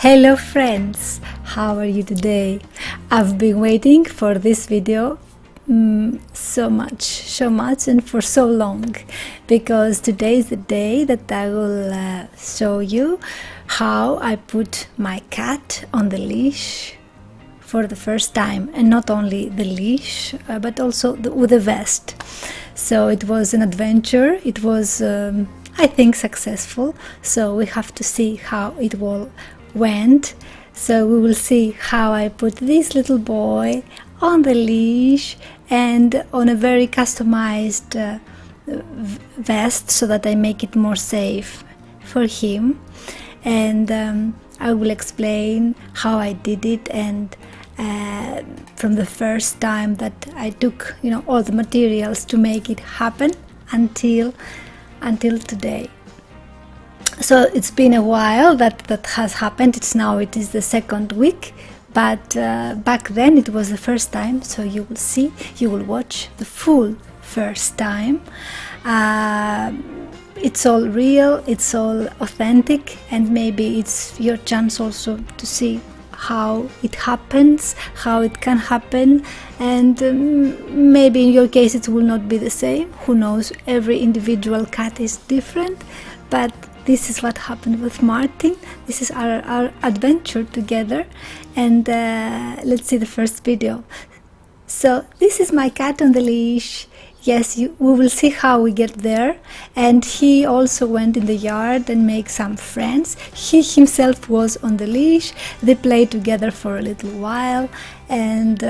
Hello friends, how are you today? I've been waiting for this video so much and for so long, because today is the day that I will show you how I put my cat on the leash for the first time, and not only the leash but also with the vest. So it was an adventure. It was I think successful, so we have to see how it all went. So we will see how I put this little boy on the leash and on a very customized vest, so that I make it more safe for him. And I will explain how I did it, and from the first time that I took all the materials to make it happen until today. So it's been a while that has happened. It is the second week, but back then it was the first time. So you will watch the full first time. It's all real, it's all authentic, and maybe it's your chance also to see how it happens, how it can happen, and maybe in your case it will not be the same. Who knows, every individual cat is different, but this is what happened with Martin. This is our adventure together, and let's see the first video. So this is my cat on the leash. Yes, we will see how we get there. And he also went in the yard and made some friends. He himself was on the leash. They played together for a little while, and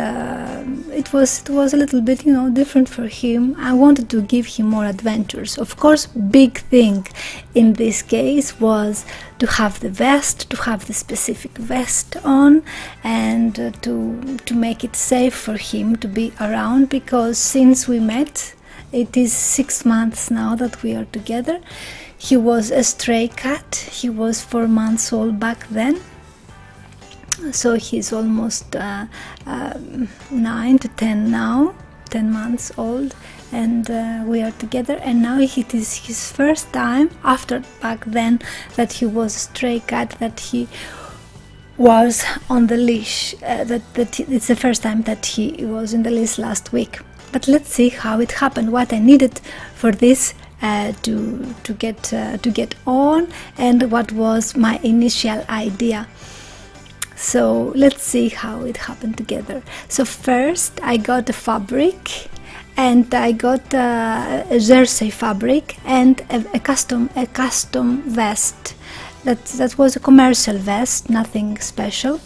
it was a little bit different for him. I wanted to give him more adventures. Of course, big thing in this case was to have the vest, to have the specific vest on, and to make it safe for him to be around, because since we met, it is 6 months now that we are together. He was a stray cat. He was 4 months old back then, so he's almost 9 to 10 now, 10 months old, and we are together. And now it is his first time, after back then that he was a stray cat, that he was on the leash. It's the first time that he was in the leash last week. But let's see how it happened, what I needed for this to get on, and what was my initial idea. So let's see how it happened together. So first I got a fabric, and I got a jersey fabric and a custom vest. That was a commercial vest, nothing special.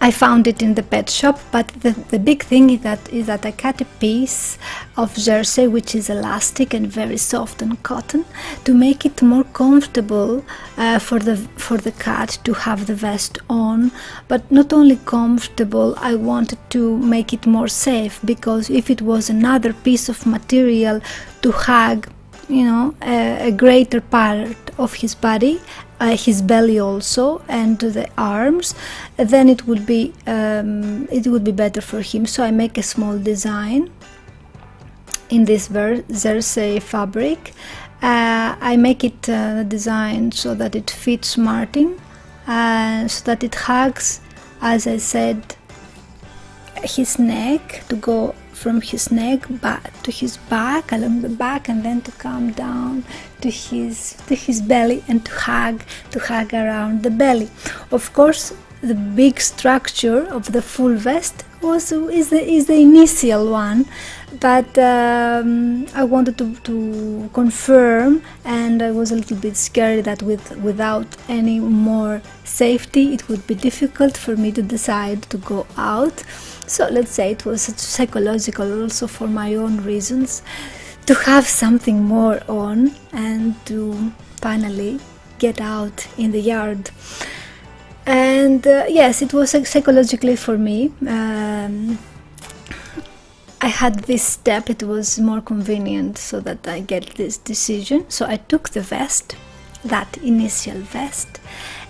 I found it in the pet shop, but the big thing is that I cut a piece of jersey which is elastic and very soft and cotton, to make it more comfortable for the cat to have the vest on. But not only comfortable, I wanted to make it more safe, because if it was another piece of material to hug a greater part of his body, his belly also, and the arms, then it would be better for him. So I make a small design in this jersey fabric. I make it design so that it fits Martin, so that it hugs, as I said, his neck, to go from his neck back to his back, along the back, and then to come down to his belly, and to hug around the belly. Of course, the big structure of the full vest is the initial one, but I wanted to confirm, and I was a little bit scared that without any more safety it would be difficult for me to decide to go out. So let's say it was psychological also, for my own reasons, to have something more on and to finally get out in the yard. And yes, it was psychologically for me. I had this step, it was more convenient so that I get this decision. So I took the vest, that initial vest,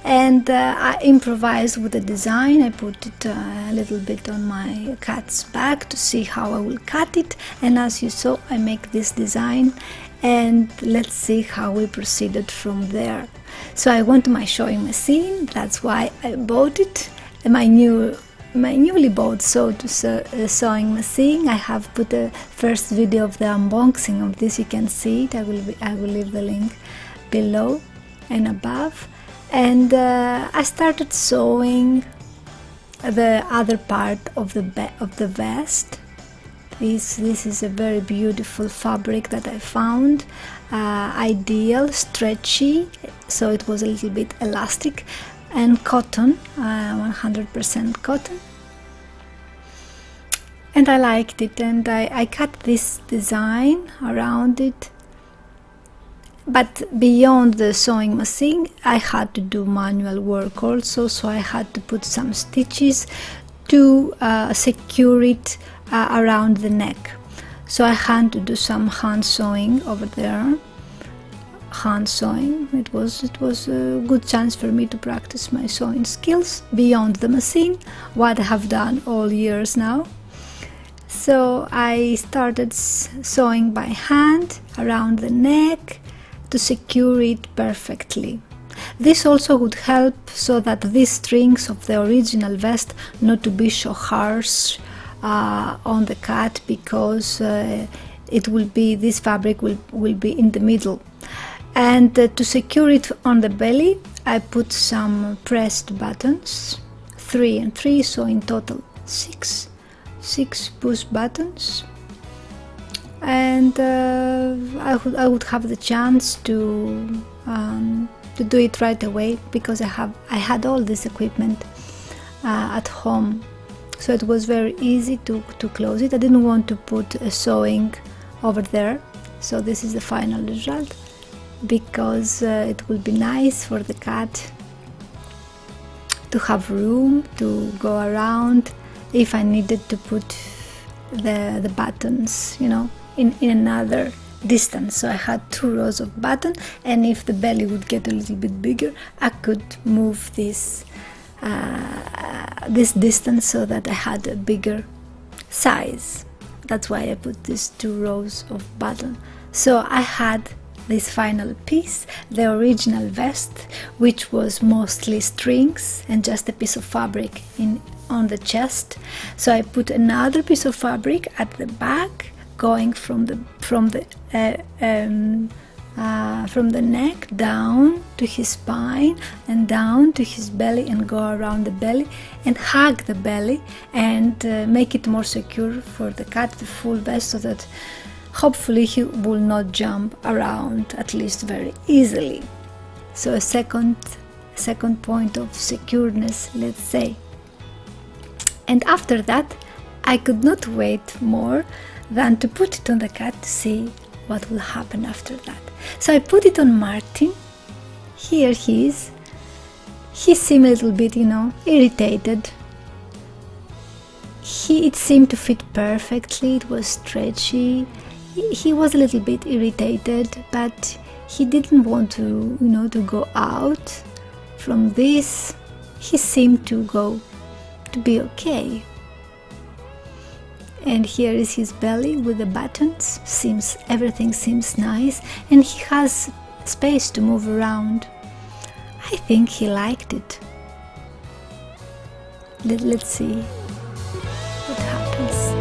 and I improvised with the design. I put it a little bit on my cat's back to see how I will cut it, and as you saw, I make this design and let's see how we proceeded from there. So I went to my sewing machine, that's why I bought it, my newly bought sewing machine. I have put a first video of the unboxing of this, you can see it. I will leave the link below and above. And I started sewing the other part of the vest. This is a very beautiful fabric that I found, ideal, stretchy, so it was a little bit elastic, and cotton, 100% cotton, and I liked it, and I cut this design around it. But beyond the sewing machine, I had to do manual work also, so I had to put some stitches to secure it around the neck. So I had to do some hand sewing over there. Hand sewing. It was a good chance for me to practice my sewing skills beyond the machine, what I have done all years now. So I started sewing by hand around the neck to secure it perfectly. This also would help so that these strings of the original vest not to be so harsh on the cut, because this fabric will be in the middle. And to secure it on the belly, I put some pressed buttons, 3 and 3, so in total 6 push buttons. And I would have the chance to do it right away, because I had all this equipment at home, so it was very easy to close it. I didn't want to put a sewing over there, so this is the final result, because it will be nice for the cat to have room to go around if I needed to put the buttons, you know, in another distance. So I had 2 rows of button, and if the belly would get a little bit bigger, I could move this distance so that I had a bigger size. That's why I put these 2 rows of button. So I had this final piece, the original vest, which was mostly strings and just a piece of fabric on the chest. So I put another piece of fabric at the back, going from the neck down to his spine and down to his belly, and go around the belly and hug the belly and make it more secure for the cat, the full vest, so that hopefully he will not jump around, at least very easily. So a second point of secureness, let's say. And after that, I could not wait more than to put it on the cat to see what will happen after that. So I put it on Martin. Here he is. He seemed a little bit, irritated. It seemed to fit perfectly. It was stretchy. He was a little bit irritated, but he didn't want to, to go out from this. He seemed to be okay. And here is his belly with the buttons. Everything seems nice, and he has space to move around. I think he liked it. Let's see what happens.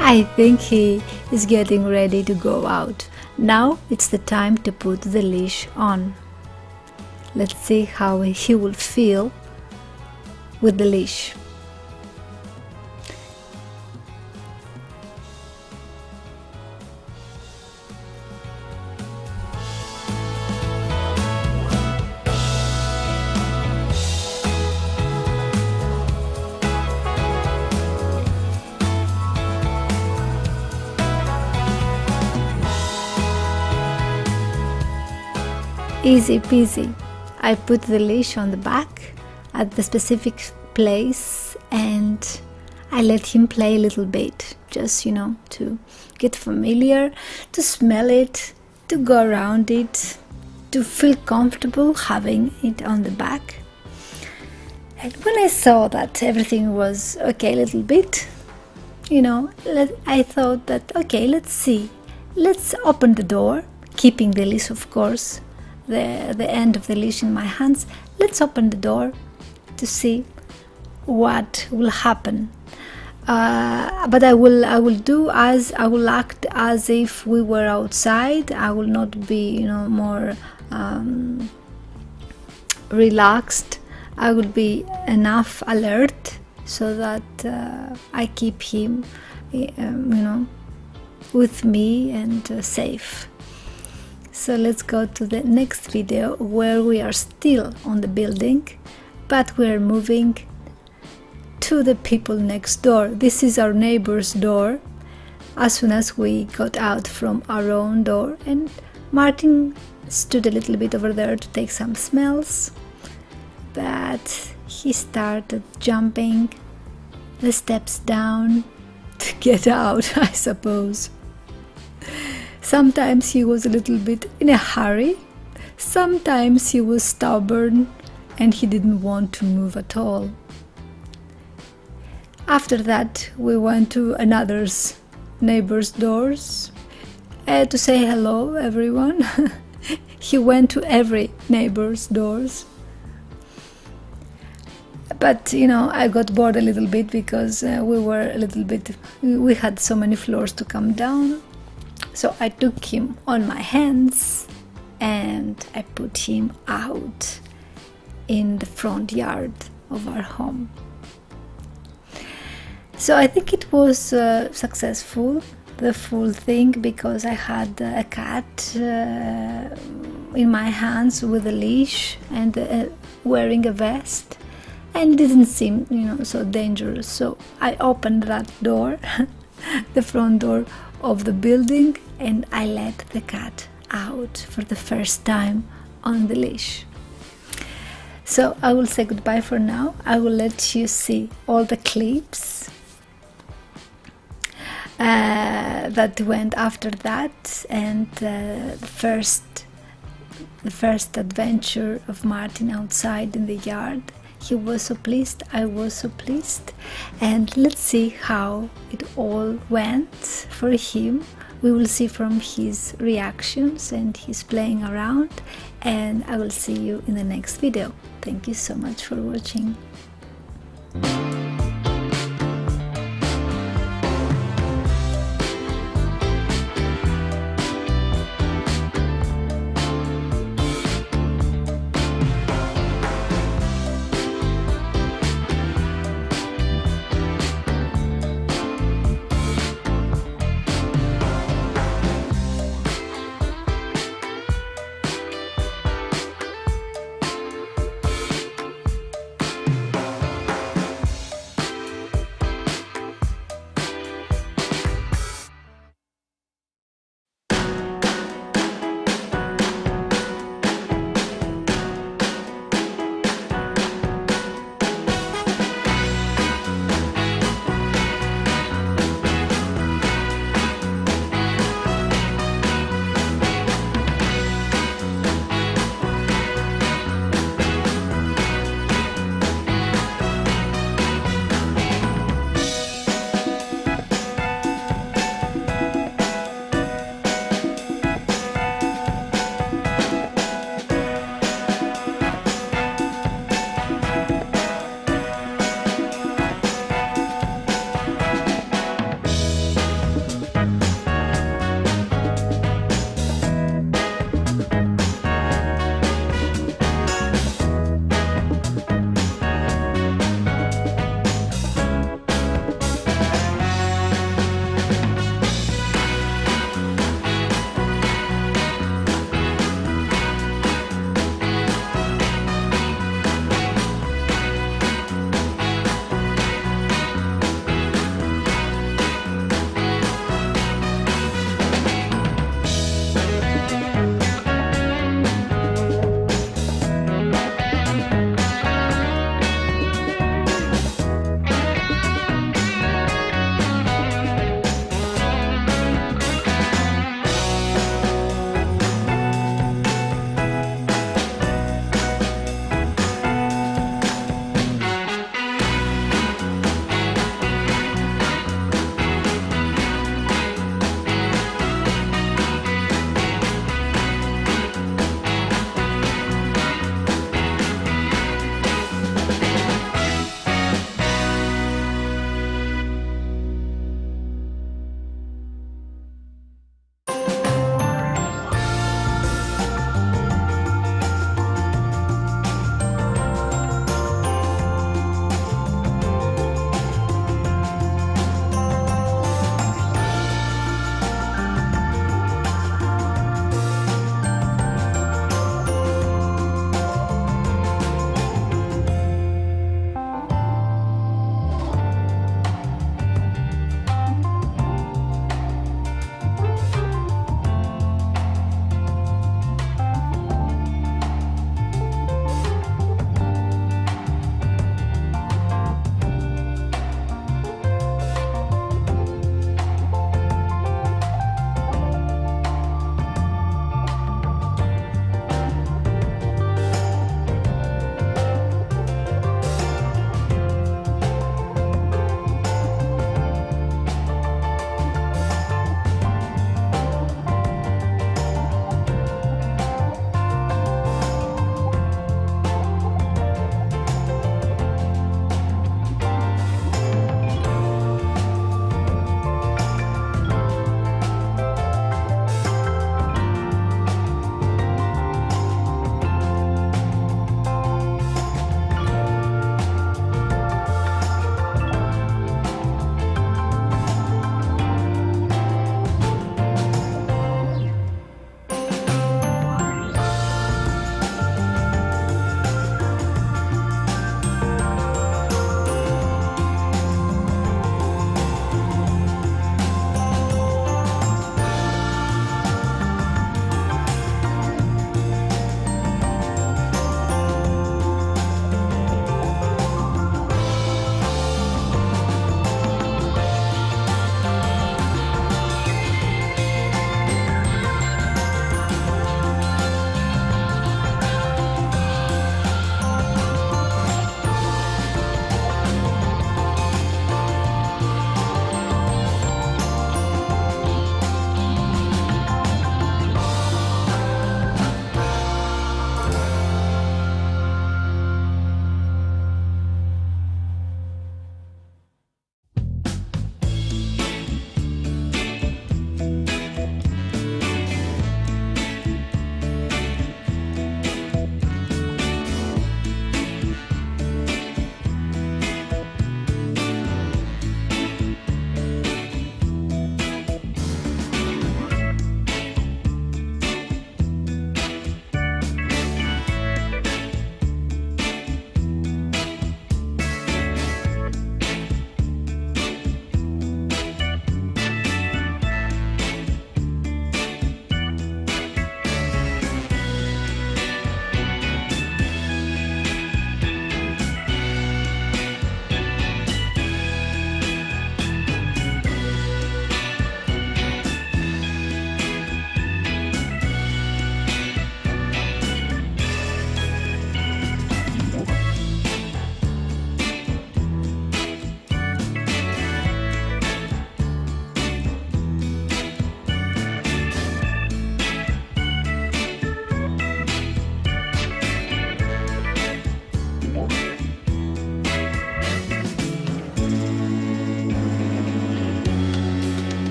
I think he is getting ready to go out. Now it's the time to put the leash on. Let's see how he will feel with the leash. Easy peasy. I put the leash on the back at the specific place, and I let him play a little bit, just, you know, to get familiar, to smell it, to go around it, to feel comfortable having it on the back. And when I saw that everything was okay a little bit, you know, I thought that, okay, let's see. Let's open the door, keeping the leash, of course, the end of the leash in my hands. Let's open the door to see what will happen. But I will act as if we were outside. I will not be, you know, more relaxed. I will be enough alert so that I keep him, you know, with me and safe. So let's go to the next video, where we are still on the building, but we're moving to the people next door. This is our neighbor's door. As soon as we got out from our own door, and Martin stood a little bit over there to take some smells, but he started jumping the steps down to get out, I suppose. Sometimes he was a little bit in a hurry, sometimes he was stubborn and he didn't want to move at all. After that, we went to another neighbor's doors to say hello, everyone. He went to every neighbor's doors. But, you know, I got bored a little bit because we had so many floors to come down. So I took him on my hands and I put him out in the front yard of our home. So I think it was successful, the full thing, because I had a cat in my hands with a leash and wearing a vest, and it didn't seem, you know, so dangerous. So I opened that door, the front door of the building, and I let the cat out for the first time on the leash. So I will say goodbye for now. I will let you see all the clips that went after that, and the first adventure of Martin outside in the yard. He was so pleased, I was so pleased, and let's see how it all went for him. We will see from his reactions and his playing around, and I will see you in the next video. Thank you so much for watching.